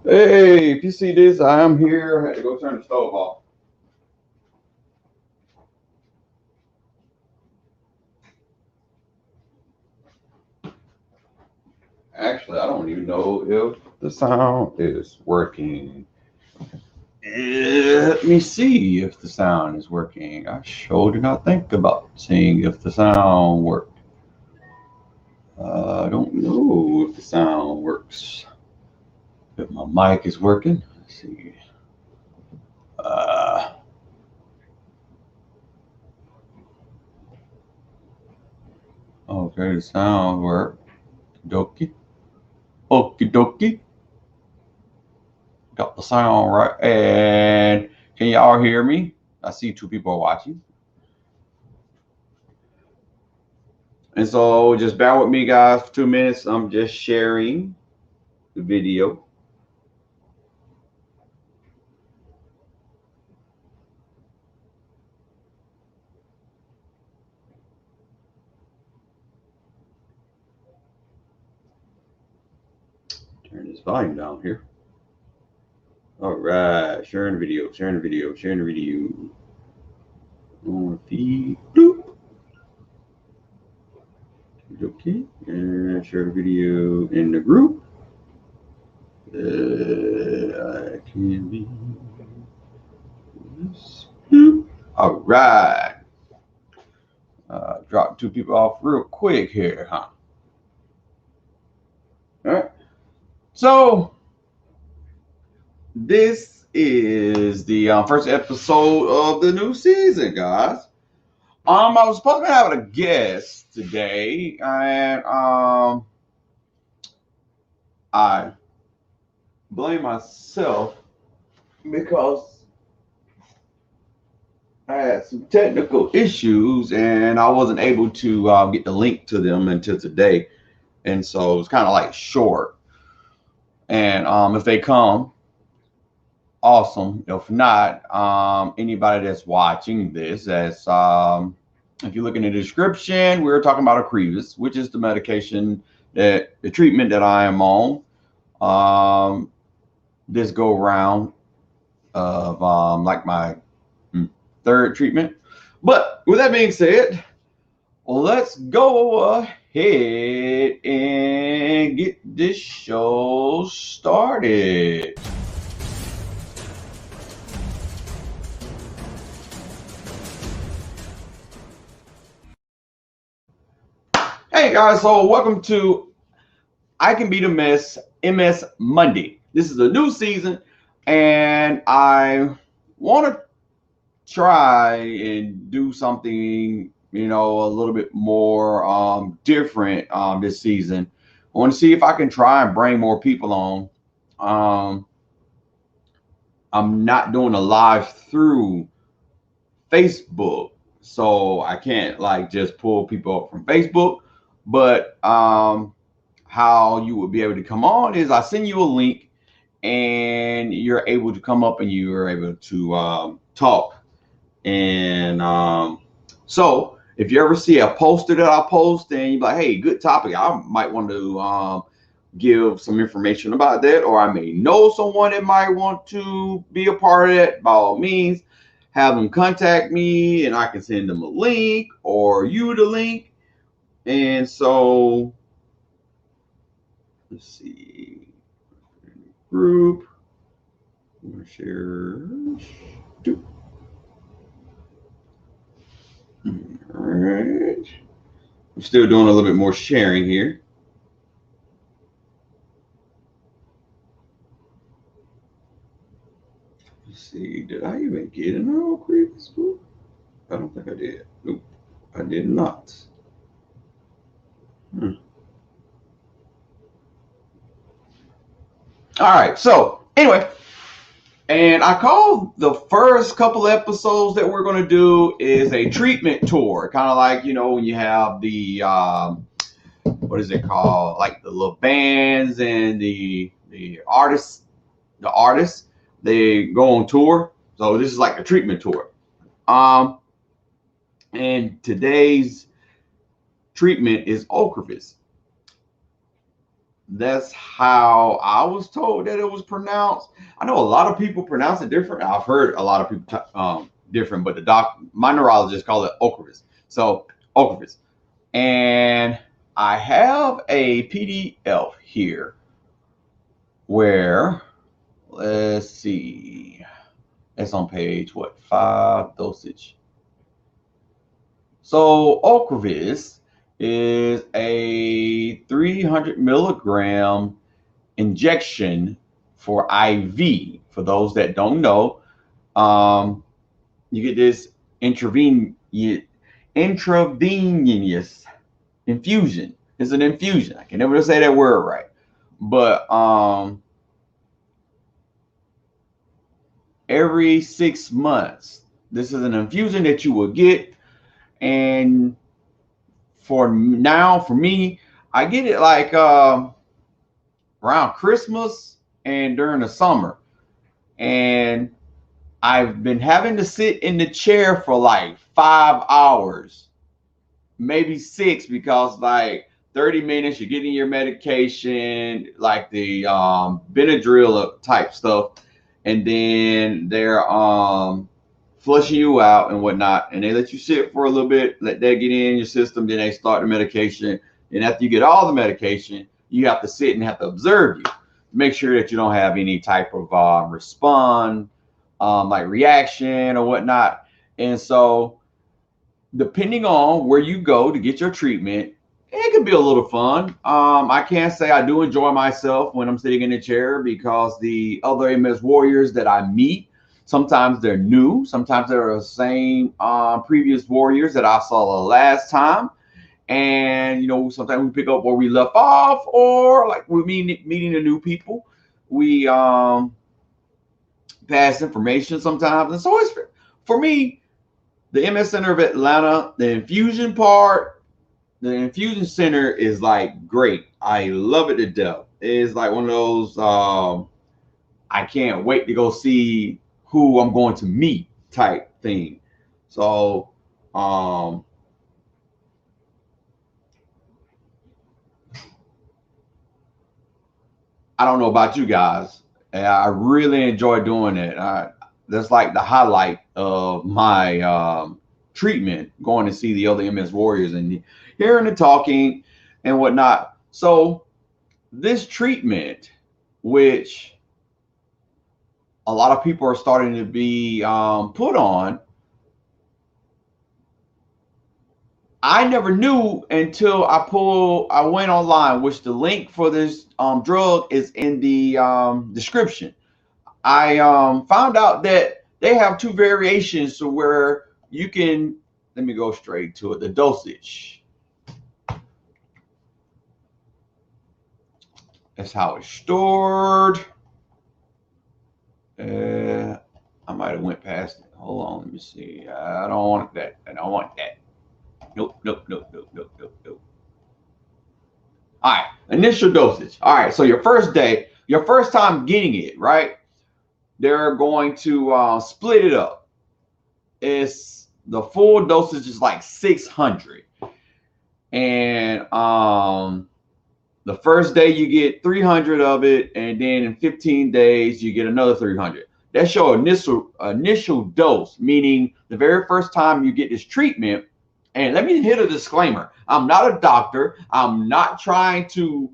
Hey, if you see this, I am here. I had to go turn the stove off. Actually, I don't even know if the sound is working. Let me see if the sound is working. I sure did not think about seeing if the sound worked. I don't know if the sound works. If my mic is working. Let's see. Uh, okay, the sound worked. Dokie. Okie dokie. Got the sound right. And can y'all hear me? I see two people are watching. And so just bear with me, guys, for 2 minutes. I'm just sharing the video. Turn this volume down here. All right, sharing the video, sharing the video, sharing the video. On feed, bloop. Okay, and share the video in the group. I can be this. All right. Drop two people off real quick here, huh? All right. So this is the first episode of the new season, guys. I was supposed to be having a guest today, and I blame myself because I had some technical issues, and I wasn't able to get the link to them until today, and so it's kind of like short. And if they come, awesome. If not, anybody that's watching this, as if you look in the description, we're talking about Ocrevus, which is the medication that the treatment that I am on. This go round of like my third treatment. But with that being said, let's go ahead and get this show started. Hey guys, so welcome to I Can Be the MS Monday. This is a new season, and I want to try and do something, a little bit more different this season. I want to see if I can try and bring more people on. I'm not doing a live through Facebook, so I can't like just pull people up from Facebook. But how you would be able to come on is I send you a link, and you're able to come up and you are able to talk. And so if you ever see a poster that I post and you're like, hey, good topic, I might want to give some information about that, or I may know someone that might want to be a part of that, by all means, have them contact me and I can send them a link or you the link. And so let's see, group, I'm gonna share. All right. I'm still doing a little bit more sharing here. Let's see, did I even get an Ocrevus book? I don't think I did. Nope, I did not. All right, so anyway, and I call the first couple episodes that we're going to do is a treatment tour, kind of like, when you have the what is it called, like the little bands and the artists, they go on tour. So this is like a treatment tour. And today's treatment is Ocrevus. That's how I was told that it was pronounced. I know a lot of people pronounce it different. I've heard a lot of people different, but my neurologist called it Ocrevus. So Ocrevus, and I have a PDF here where, let's see, it's on page what, 5, dosage. So Ocrevus is a 300 milligram injection for IV. For those that don't know, you get this intravenous infusion. It's an infusion. I can never say that word right, but every 6 months, this is an infusion that you will get. And for me, I get it like around Christmas and during the summer. And I've been having to sit in the chair for like 5 hours, maybe 6, because like 30 minutes you're getting your medication, like the Benadryl type stuff, and then they're flushing you out and whatnot, and they let you sit for a little bit, let that get in your system, then they start the medication. And after you get all the medication, you have to sit and have to observe you, make sure that you don't have any type of response, like reaction or whatnot. And so depending on where you go to get your treatment, it can be a little fun. I can't say I do enjoy myself when I'm sitting in the chair, because the other MS warriors that I meet, sometimes they're new, sometimes they're the same previous warriors that I saw the last time. And, you know, sometimes we pick up where we left off, or like we're meeting the new people. We pass information sometimes. And so it's, for me, the MS Center of Atlanta, the infusion part, the infusion center is like great. I love it to death. It's like one of those, I can't wait to go see who I'm going to meet type thing. So, I don't know about you guys. I really enjoy doing it. That's like the highlight of my treatment, going to see the other MS warriors and hearing the talking and whatnot. So this treatment, which a lot of people are starting to be put on, I never knew until I went online, which the link for this drug is in the description. I found out that they have 2 variations to where you can, let me go straight to it, the dosage. That's how it's stored. I might have went past it. Hold on, let me see. I don't want that. I don't want that. Nope. All right, initial dosage. All right, so your first day, your first time getting it, right? They're going to split it up. It's the full dosage is like 600, and the first day you get 300 of it, and then in 15 days you get another 300. That's your initial dose, meaning the very first time you get this treatment. And let me hit a disclaimer. I'm not a doctor. I'm not trying to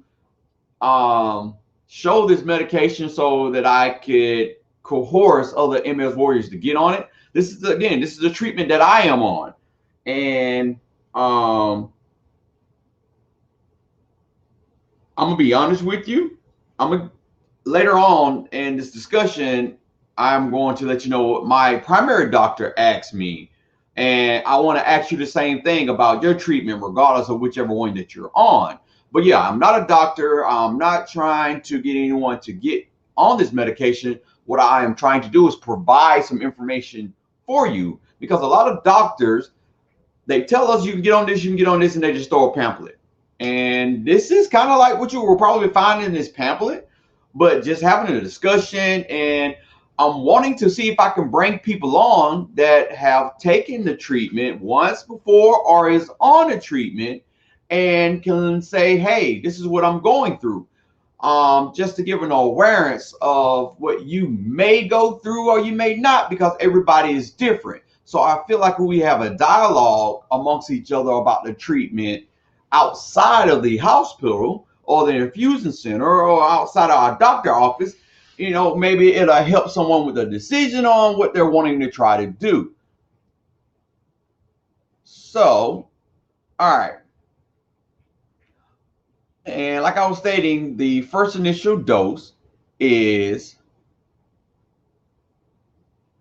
show this medication so that I could coerce other MS warriors to get on it. This is, again, this is a treatment that I am on. And I'm gonna be honest with you. Later on in this discussion, I'm going to let you know what my primary doctor asked me. And I want to ask you the same thing about your treatment, regardless of whichever one that you're on. But yeah, I'm not a doctor. I'm not trying to get anyone to get on this medication. What I am trying to do is provide some information for you, because a lot of doctors, they tell us you can get on this, you can get on this, and they just throw a pamphlet. And this is kind of like what you will probably find in this pamphlet, but just having a discussion. And I'm wanting to see if I can bring people on that have taken the treatment once before or is on a treatment and can say, hey, this is what I'm going through. just to give an awareness of what you may go through or you may not, because everybody is different. So I feel like we have a dialogue amongst each other about the treatment outside of the hospital or the infusion center or outside of our doctor office, maybe it'll help someone with a decision on what they're wanting to try to do. So, all right. And like I was stating, the first initial dose is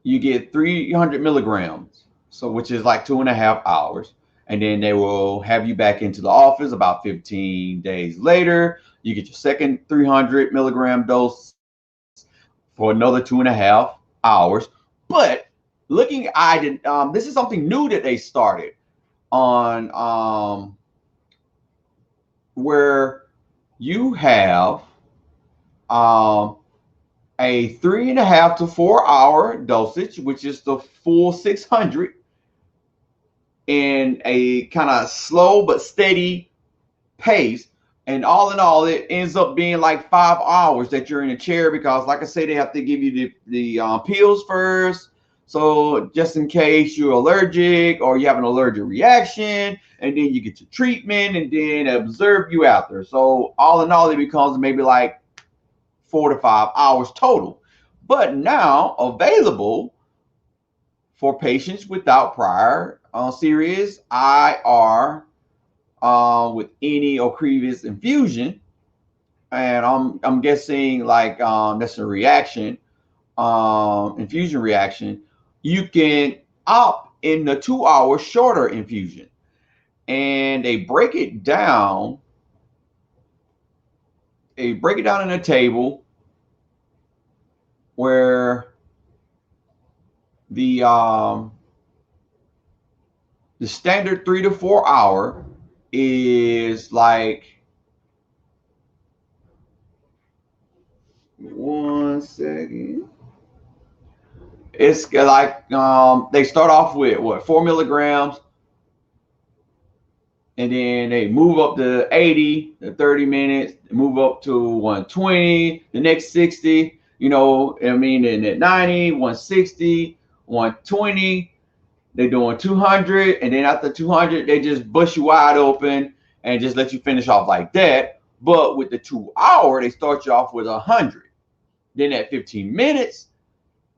you get 300 milligrams, so which is like 2.5 hours. And then they will have you back into the office about 15 days later. You get your second 300 milligram dose for another 2.5 hours. But looking, this is something new that they started on, where you have a 3.5 to 4 hour dosage, which is the full 600, in a kind of slow but steady pace. And all in all, it ends up being like 5 hours that you're in a chair, because like I say, they have to give you the pills first. So just in case you're allergic or you have an allergic reaction, and then you get your treatment and then observe you after. So all in all, it becomes maybe like 4 to 5 hours total. But now available for patients without prior serious IR with any Ocrevus infusion, and I'm guessing like that's a reaction, infusion reaction. You can opt in the 2-hour shorter infusion, and they break it down. They break it down in a table where the standard 3 to 4 hour is like, one second. It's like they start off with what, 4 milligrams, and then they move up to 80, the 30 minutes, move up to 120, the next 60, and at 90, 160, 120, they're doing 200, and then after 200, they just bust you wide open and just let you finish off like that. But with the 2 hour, they start you off with 100. Then at 15 minutes,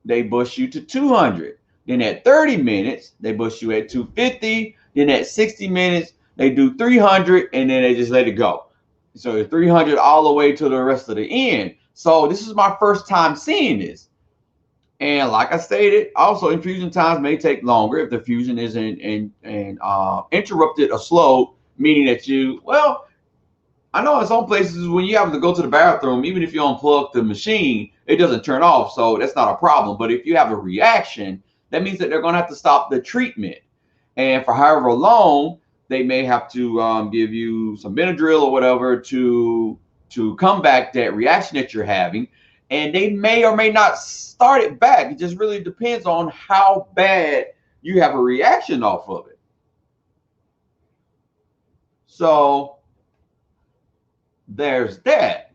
they bust you to 200. Then at 30 minutes, they bust you at 250. Then at 60 minutes, they do 300, and then they just let it go. So 300 all the way to the rest of the end. So this is my first time seeing this. And like I stated, also infusion times may take longer if the fusion isn't interrupted or slowed, meaning that I know in some places when you have to go to the bathroom, even if you unplug the machine, it doesn't turn off. So that's not a problem. But if you have a reaction, that means that they're going to have to stop the treatment. And for however long, they may have to give you some Benadryl or whatever to combat that reaction that you're having. And they may or may not start it back. It just really depends on how bad you have a reaction off of it. So there's that.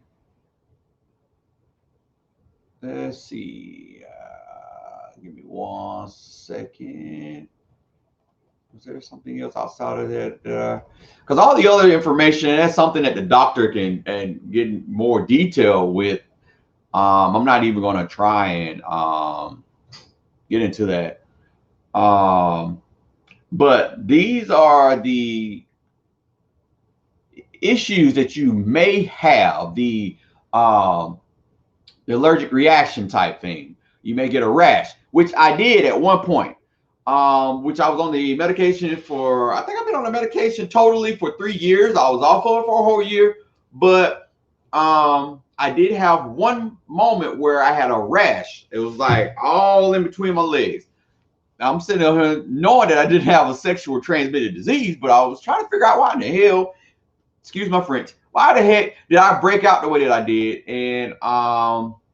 Let's see. Give me 1 second. Was there something else outside of that? Because all the other information, that's something that the doctor can get more detail with. I'm not even going to try and get into that. But these are the issues that you may have, the allergic reaction type thing. You may get a rash, which I did at one point, which I was on the medication for, I think I've been on the medication totally for 3 years. I was off of it for a whole year, but I did have one moment where I had a rash. It was like all in between my legs. I'm sitting there knowing that I didn't have a sexual transmitted disease, but I was trying to figure out why in the hell, excuse my French, why the heck did I break out the way that I did? And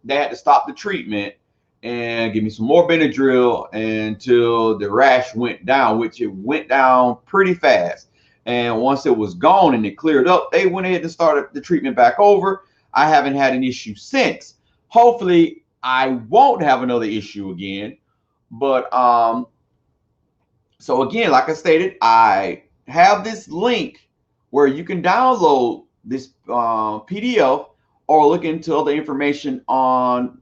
they had to stop the treatment and give me some more Benadryl until the rash went down, which it went down pretty fast. And once it was gone and it cleared up, they went ahead and started the treatment back over. I haven't had an issue since. Hopefully, I won't have another issue again. But so again, like I stated, I have this link where you can download this PDF or look into other information on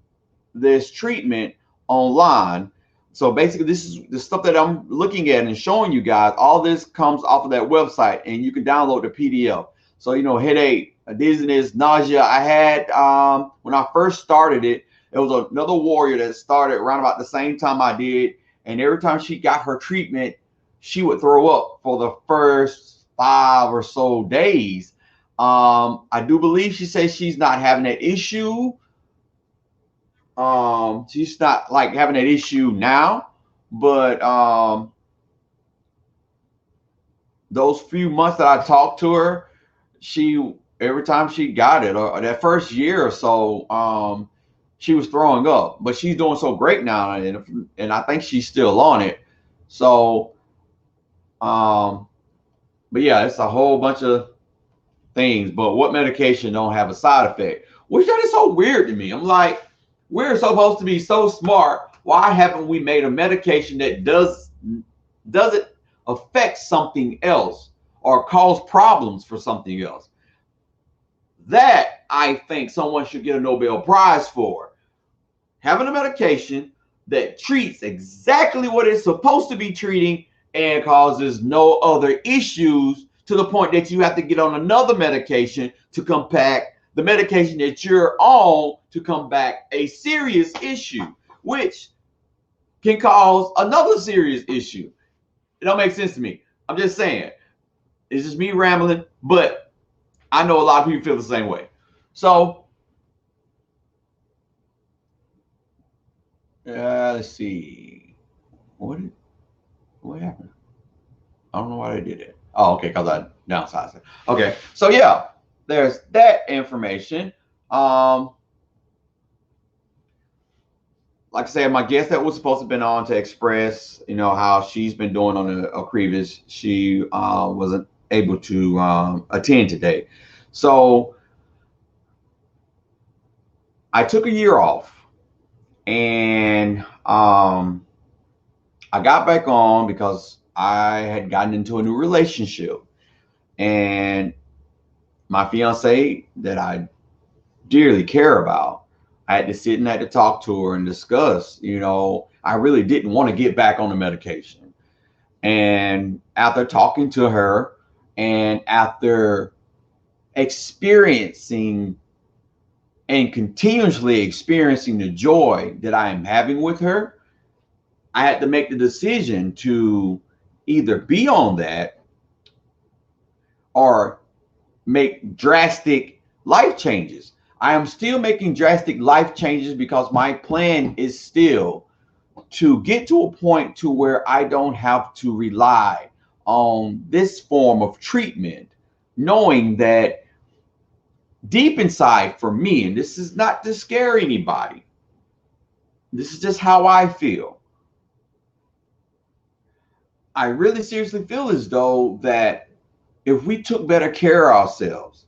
this treatment online. So basically, this is the stuff that I'm looking at and showing you guys. All this comes off of that website, and you can download the PDF. So, you know, headache, dizziness, nausea. I had, when I first started it, it was another warrior that started around about the same time I did. And every time she got her treatment, she would throw up for the first 5 or so days. I do believe she says she's not having that issue. She's not like having that issue now, but those few months that I talked to her, every time she got it, or that first year or so, she was throwing up. But she's doing so great now, and I think she's still on it. So, but yeah, it's a whole bunch of things. But what medication don't have a side effect? Which that is so weird to me. I'm like, we're supposed to be so smart. Why haven't we made a medication that doesn't affect something else or cause problems for something else? That I think someone should get a Nobel Prize for. Having a medication that treats exactly what it's supposed to be treating and causes no other issues to the point that you have to get on another medication to combat the medication that you're on to combat a serious issue, which can cause another serious issue. It don't make sense to me. I'm just saying. It's just me rambling, but I know a lot of people feel the same way. So, let's see. What happened? I don't know why they did it. Oh, okay, because I downsized it. Okay, so yeah, there's that information. Like I said, my guest that was supposed to have been on to express, you know, how she's been doing on the Ocrevus, she wasn't able to attend today. So I took a year off, and I got back on because I had gotten into a new relationship, and my fiance that I dearly care about, I had to sit and had to talk to her and discuss, you know, I really didn't want to get back on the medication. And after talking to her and after experiencing and continuously experiencing the joy that I am having with her, I had to make the decision to either be on that or make drastic life changes. I am still making drastic life changes because my plan is still to get to a point to where I don't have to rely on this form of treatment, knowing that deep inside for me, and this is not to scare anybody, this is just how I feel. I really seriously feel as though that if we took better care of ourselves,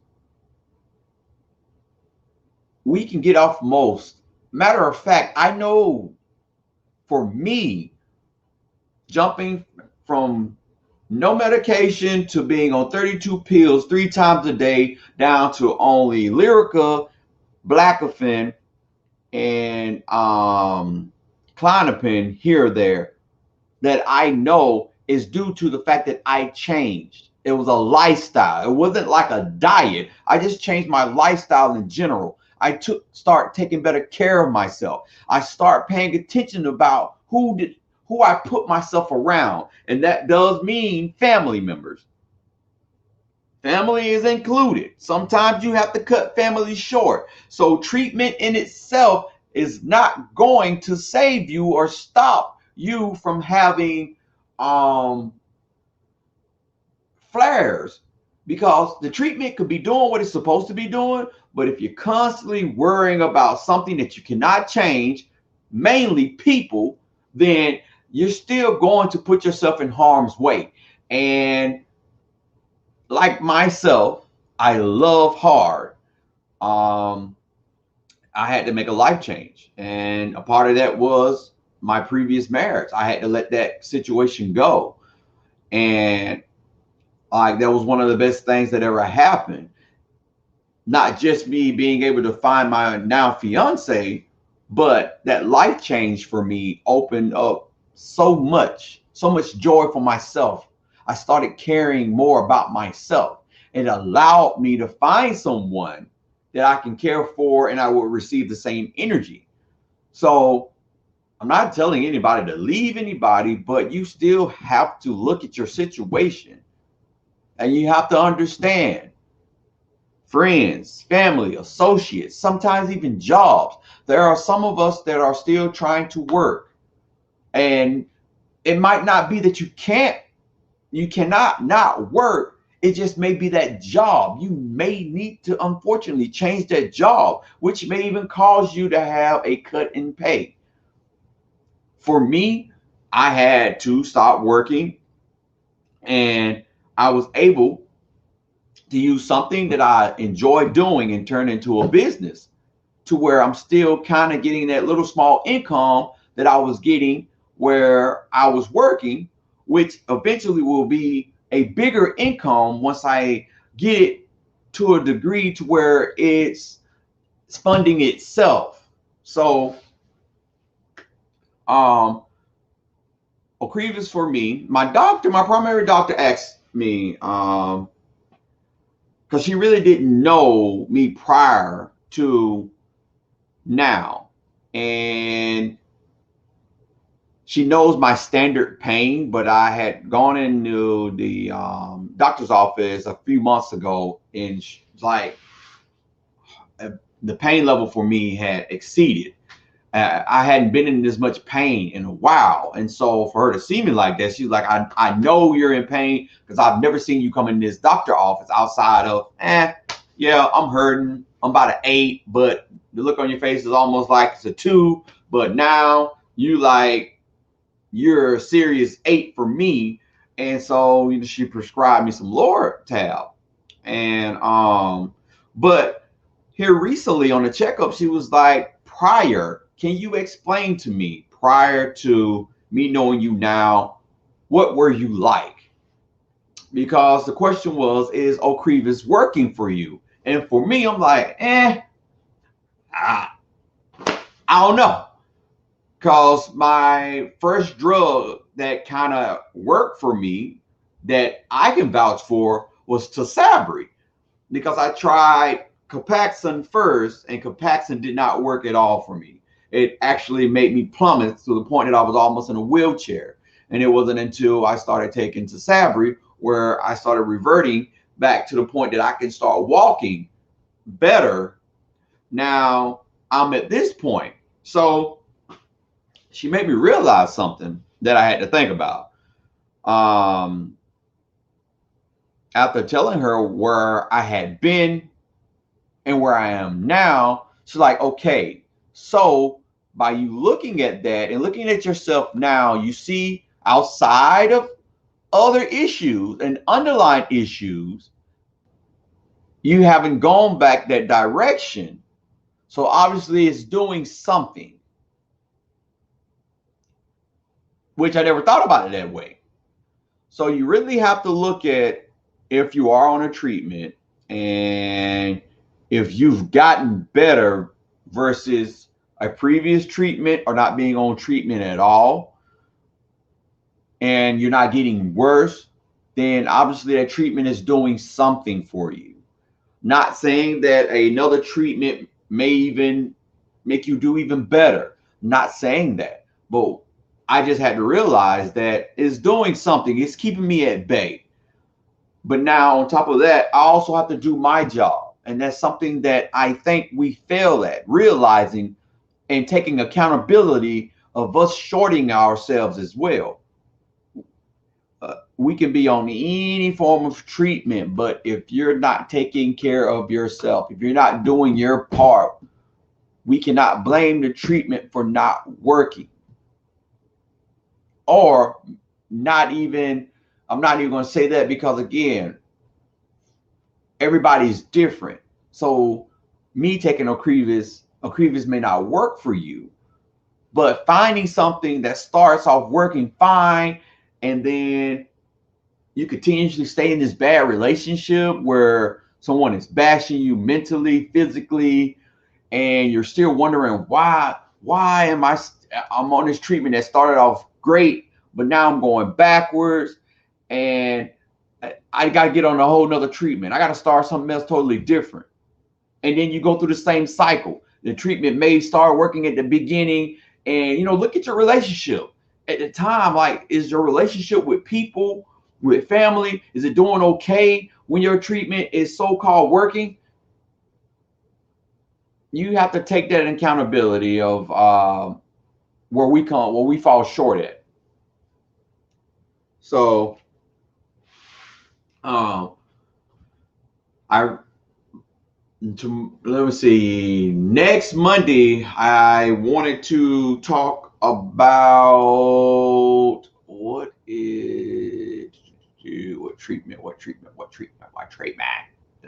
we can get off most. Matter of fact, I know for me, jumping from no medication to being on 32 pills 3 times a day down to only Lyrica, Blackafin, and Clonopin here or there, that I know is due to the fact that I changed. It was a lifestyle. It wasn't like a diet. I just changed my lifestyle in general. I start taking better care of myself. I start paying attention about who I put myself around. And that does mean family members. Family is included. Sometimes you have to cut family short. So treatment in itself is not going to save you or stop you from having flares, because the treatment could be doing what it's supposed to be doing, but if you're constantly worrying about something that you cannot change, mainly people, then you're still going to put yourself in harm's way. And like myself, I love hard. I had to make a life change. And a part of that was my previous marriage. I had to let that situation go. And like that was one of the best things that ever happened. Not just me being able to find my now fiance, but that life change for me opened up so much joy for myself. I started caring more about myself. It allowed me to find someone that I can care for and I will receive the same energy. So I'm not telling anybody to leave anybody, but you still have to look at your situation and you have to understand friends, family, associates, sometimes even jobs. There are some of us that are still trying to work. And it might not be that you cannot not work. It just may be that job. You may need to, unfortunately, change that job, which may even cause you to have a cut in pay. For me, I had to stop working and I was able to use something that I enjoy doing and turn into a business to where I'm still kind of getting that little small income that I was getting where I was working, which eventually will be a bigger income once I get it to a degree to where it's funding itself. So, Ocrevus for me, my primary doctor asked me, because she really didn't know me prior to now. And she knows my standard pain, but I had gone into the doctor's office a few months ago and like the pain level for me had exceeded. I hadn't been in this much pain in a while. And so for her to see me like that, she's like, I know you're in pain because I've never seen you come in this doctor office outside of, yeah, I'm hurting. I'm about an 8, but the look on your face is almost like it's a 2. But now you're a serious 8 for me. And so she prescribed me some Loratab. And but here recently on the checkup, she was like, can you explain to me prior to me knowing you now, what were you like? Because the question was, is Ocrevus working for you? And for me, I'm like, I don't know. Because my first drug that kind of worked for me that I can vouch for was Tysabri. Because I tried Copaxone first and Copaxone did not work at all for me. It actually made me plummet to the point that I was almost in a wheelchair. And it wasn't until I started taking Tysabri where I started reverting back to the point that I can start walking better. Now I'm at this point. So she made me realize something that I had to think about. After telling her where I had been and where I am now, she's like, okay, so by you looking at that and looking at yourself now, you see outside of other issues and underlying issues, you haven't gone back that direction. So obviously it's doing something, which I never thought about it that way. So you really have to look at if you are on a treatment and if you've gotten better versus a previous treatment or not being on treatment at all, and you're not getting worse, then obviously that treatment is doing something for you. Not saying that another treatment may even make you do even better. Not saying that, but I just had to realize that it's doing something. It's keeping me at bay. But now on top of that, I also have to do my job. And that's something that I think we fail at, realizing and taking accountability of us shorting ourselves as well. We can be on any form of treatment, but if you're not taking care of yourself, if you're not doing your part, we cannot blame the treatment for not working. Or not even, I'm not even going to say that because again, everybody's different. So me taking Ocrevus may not work for you, but finding something that starts off working fine, and then you continuously stay in this bad relationship where someone is bashing you mentally, physically, and you're still wondering why I'm on this treatment that started off great, but now I'm going backwards, and I got to get on a whole nother treatment. I got to start something else totally different. And then you go through the same cycle. The treatment may start working at the beginning, and look at your relationship at the time. Like, is your relationship with people, with family, is it doing okay when your treatment is so-called working? You have to take that accountability of where we fall short at. So let me see. Next Monday, I wanted to talk about what treatment.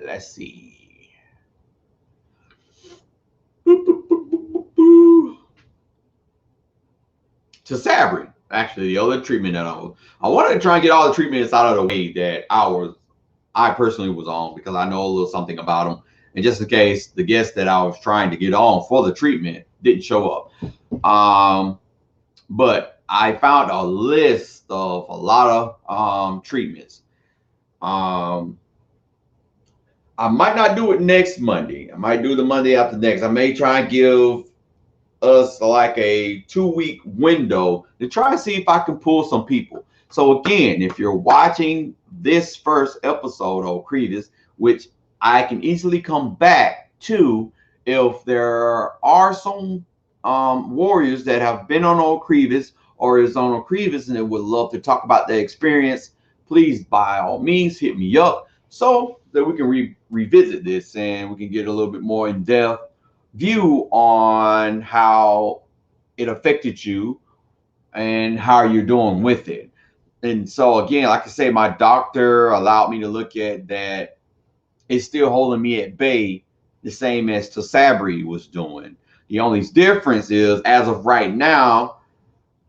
Let's see. To Sabri, actually, the other treatment that I wanted to try and get all the treatments out of the way that I personally was on, because I know a little something about them. And just in case the guest that I was trying to get on for the treatment didn't show up. But I found a list of a lot of treatments. I might not do it next Monday. I might do the Monday after next. I may try and give us like a 2-week window to try and see if I can pull some people. So again, if you're watching this first episode of Ocrevus, which I can easily come back to, if there are some warriors that have been on Ocrevus or is on Ocrevus and they would love to talk about their experience, please, by all means, hit me up so that we can revisit this and we can get a little bit more in-depth view on how it affected you and how you're doing with it. And so again, like I say, my doctor allowed me to look at that. It's still holding me at bay, the same as Sabri was doing. The only difference is, as of right now,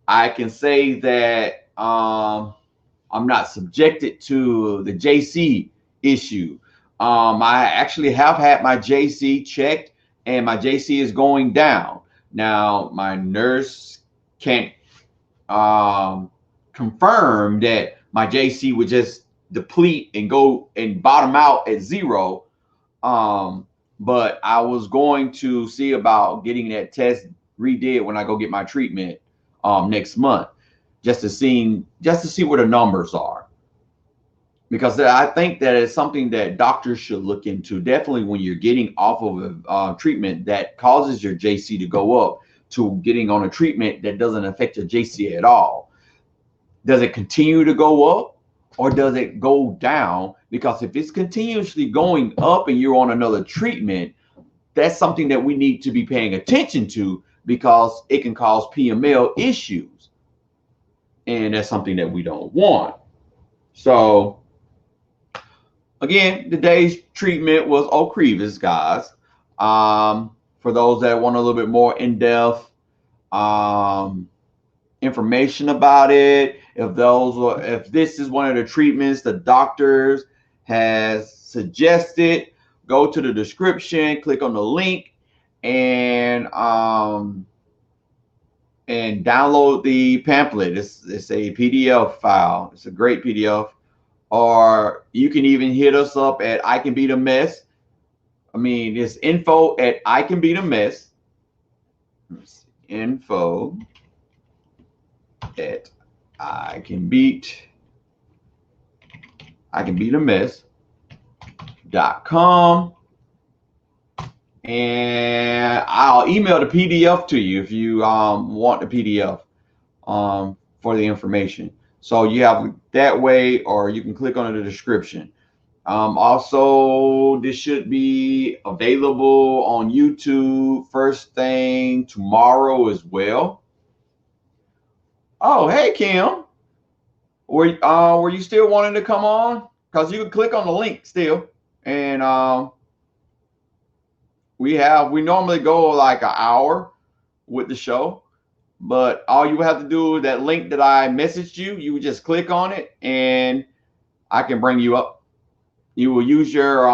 I can say that I'm not subjected to the JC issue. I actually have had my JC checked, and my JC is going down. Now, my nurse can't confirm that my JC would just deplete and go and bottom out at 0. But I was going to see about getting that test redid when I go get my treatment next month, just to see what the numbers are. Because I think that it's something that doctors should look into, definitely when you're getting off of a treatment that causes your JC to go up, to getting on a treatment that doesn't affect your JC at all. Does it continue to go up or does it go down? Because if it's continuously going up and you're on another treatment, that's something that we need to be paying attention to, because it can cause PML issues. And that's something that we don't want. So again, today's treatment was Ocrevus, guys. For those that want a little bit more in-depth information about it, if this is one of the treatments the doctors has suggested, go to the description, click on the link, and download the pamphlet. It's a PDF file. It's a great PDF. Or you can even hit us up at I Can Beat a Mess. It's info at I Can Beat a Mess. Info at I Can Beat a Mess.com. And I'll email the PDF to you if you want the PDF for the information. So you have that way, or you can click on the description. Also, this should be available on YouTube first thing tomorrow as well. Oh, hey, Kim. Were you still wanting to come on? Because you can click on the link still, and We normally go like an hour with the show, but all you have to do is that link that I messaged you, you would just click on it and I can bring you up. You will use your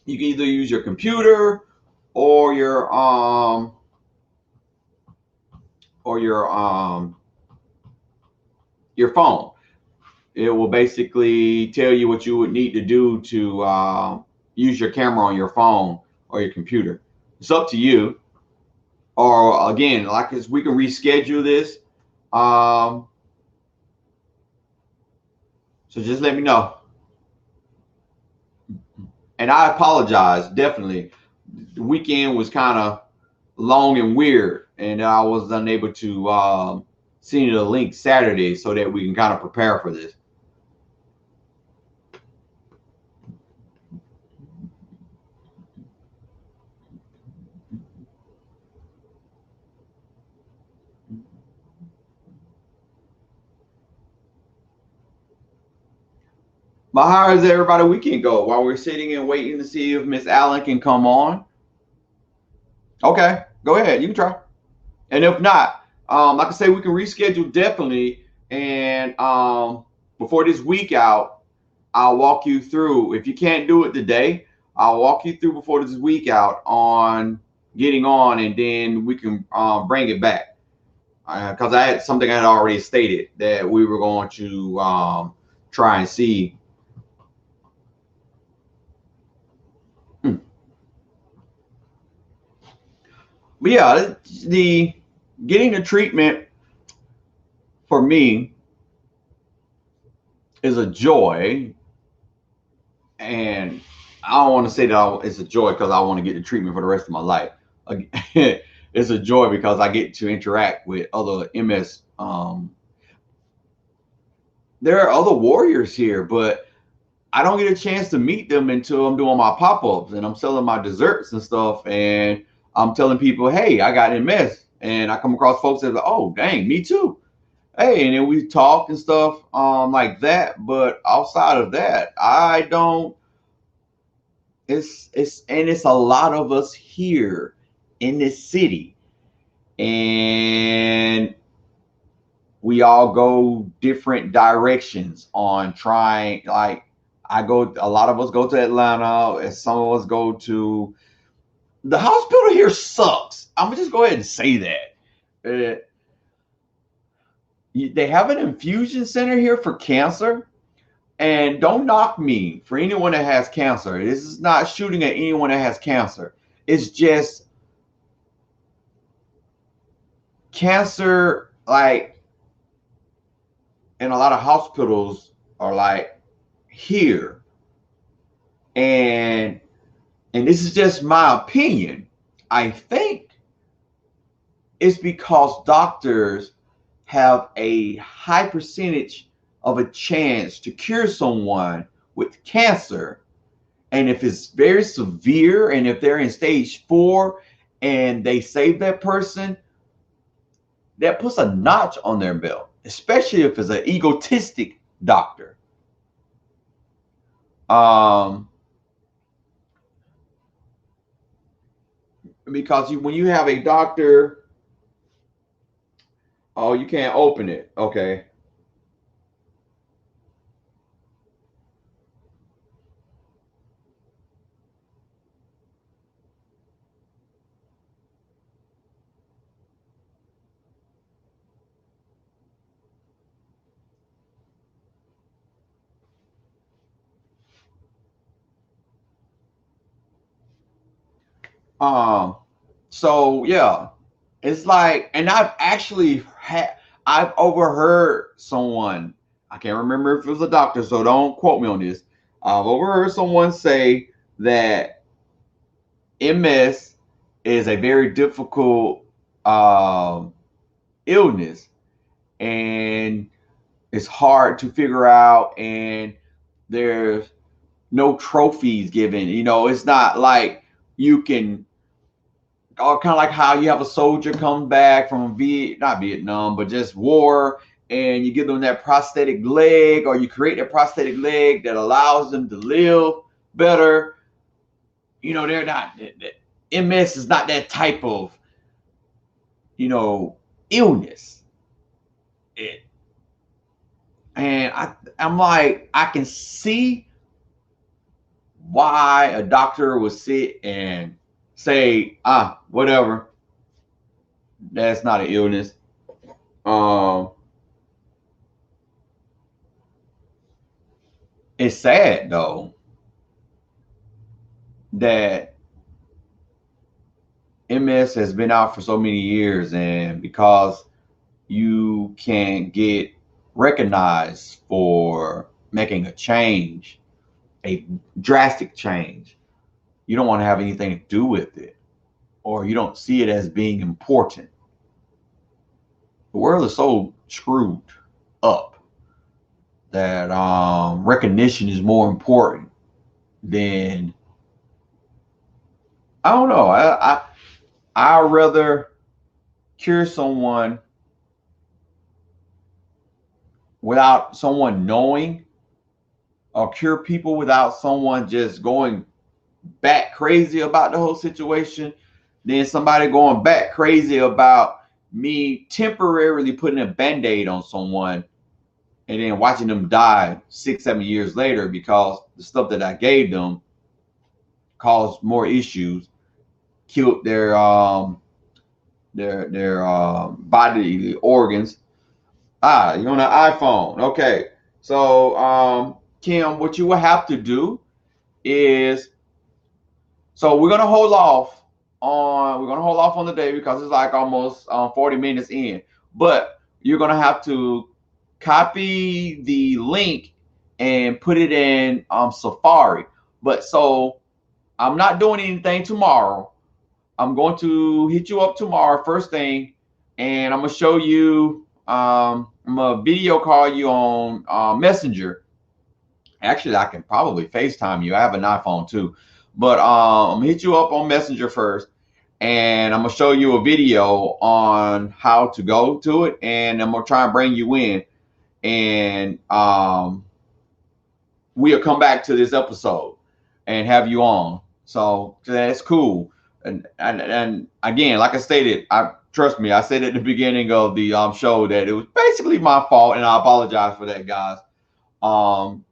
you can either use your computer or your your phone. It will basically tell you what you would need to do to use your camera on your phone or your computer. It's up to you. Or again, like we can reschedule this. So just let me know. And I apologize, definitely. The weekend was kind of long and weird, and I was unable to send you the link Saturday so that we can kind of prepare for this. But how does everybody weekend go while we're sitting and waiting to see if Miss Allen can come on? Okay, go ahead. You can try. And if not, like I say, we can reschedule definitely. And before this week out, I'll walk you through. If you can't do it today, I'll walk you through before this week out on getting on, and then we can bring it back. Because I had something I had already stated that we were going to try and see. But yeah, the getting the treatment for me is a joy, and I don't want to say that it's a joy because I want to get the treatment for the rest of my life. It's a joy because I get to interact with other MS. There are other warriors here, but I don't get a chance to meet them until I'm doing my pop-ups and I'm selling my desserts and stuff, and I'm telling people, hey, I got MS, and I come across folks that are like, oh, dang, me too. Hey, and then we talk and stuff like that. But outside of that, I don't. It's a lot of us here in this city, and we all go different directions on trying. Like a lot of us go to Atlanta, and some of us go to the hospital here sucks. I'm gonna just go ahead and say that. They have an infusion center here for cancer, and don't knock me for anyone that has cancer. This is not shooting at anyone that has cancer. It's just cancer, like, in a lot of hospitals are like here, and this is just my opinion. I think it's because doctors have a high percentage of a chance to cure someone with cancer. And if it's very severe, and if they're in stage 4 and they save that person, that puts a notch on their belt, especially if it's an egotistic doctor. Because when you have a doctor, oh, you can't open it. Okay. So yeah, it's like, and I've overheard someone, I can't remember if it was a doctor, so don't quote me on this. I've overheard someone say that MS is a very difficult illness, and it's hard to figure out, and there's no trophies given. It's not like you can, kind of like how you have a soldier come back from not Vietnam, but just war, and you give them that prosthetic leg, or you create a prosthetic leg that allows them to live better. you know, they're not, MS is not that type of, you know, illness. And I'm like, I can see why a doctor would sit and say, whatever, that's not an illness. It's sad though that MS has been out for so many years, and because you can't get recognized for making a change, a drastic change, you don't want to have anything to do with it, or you don't see it as being important. The world is so screwed up that recognition is more important than, I don't know. I'd rather cure someone without someone knowing, or cure people without someone just going back crazy about the whole situation, than somebody going back crazy about me temporarily putting a band-aid on someone and then watching them die 6-7 years later because the stuff that I gave them caused more issues, killed their body organs. You're on an iPhone. Okay. So Kim, what you will have to do is, so we're gonna hold off on the day because it's like almost 40 minutes in. But you're gonna have to copy the link and put it in Safari. But so I'm not doing anything tomorrow. I'm going to hit you up tomorrow first thing, and I'm gonna show you. I'm gonna video call you on Messenger. Actually, I can probably FaceTime you. I have an iPhone too, but I'm gonna hit you up on Messenger first, and I'm gonna show you a video on how to go to it, and I'm gonna try and bring you in, and we'll come back to this episode and have you on. So that's cool. And again, like I stated, trust me, I said at the beginning of the show that it was basically my fault, and I apologize for that, guys.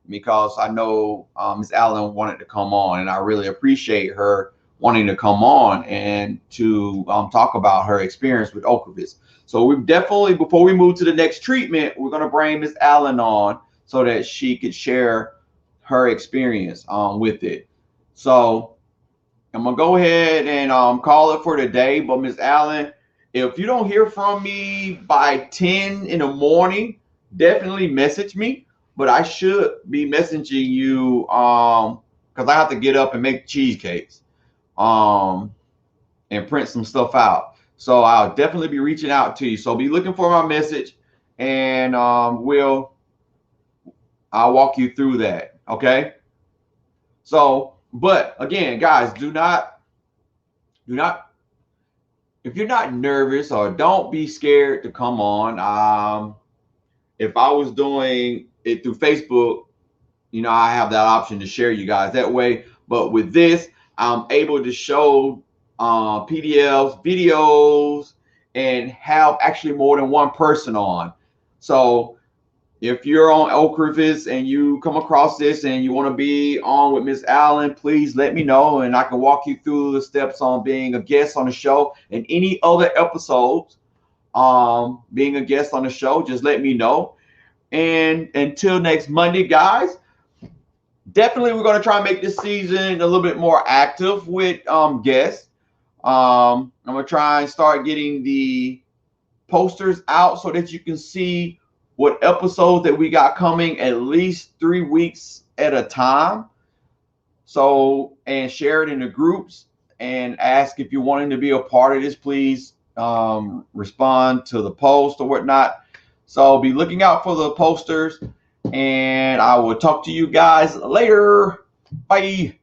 Because I know Miss Allen wanted to come on, and I really appreciate her wanting to come on and to talk about her experience with Ocrevus. So we've definitely, before we move to the next treatment, we're going to bring Miss Allen on so that she could share her experience with it. So I'm gonna go ahead and call it for today. But Miss Allen, if you don't hear from me by 10 in the morning, definitely message me. But I should be messaging you because I have to get up and make cheesecakes and print some stuff out. So I'll definitely be reaching out to you. So be looking for my message, and I'll walk you through that. Okay. So, but again, guys, do not, if you're not nervous, or don't be scared to come on. If I was doing it through Facebook, you know, I have that option to share you guys that way. But with this, I'm able to show PDFs, videos, and have actually more than one person on. So if you're on Ocrevus and you come across this and you want to be on with Miss Allen, please let me know, and I can walk you through the steps on being a guest on the show, and any other episodes being a guest on the show. Just let me know. And until next Monday, guys, definitely we're going to try and make this season a little bit more active with guests. I'm going to try and start getting the posters out so that you can see what episodes that we got coming at least 3 weeks at a time. So, and share it in the groups and ask if you're wanting to be a part of this. Please respond to the post or whatnot. So be looking out for the posters, and I will talk to you guys later. Bye.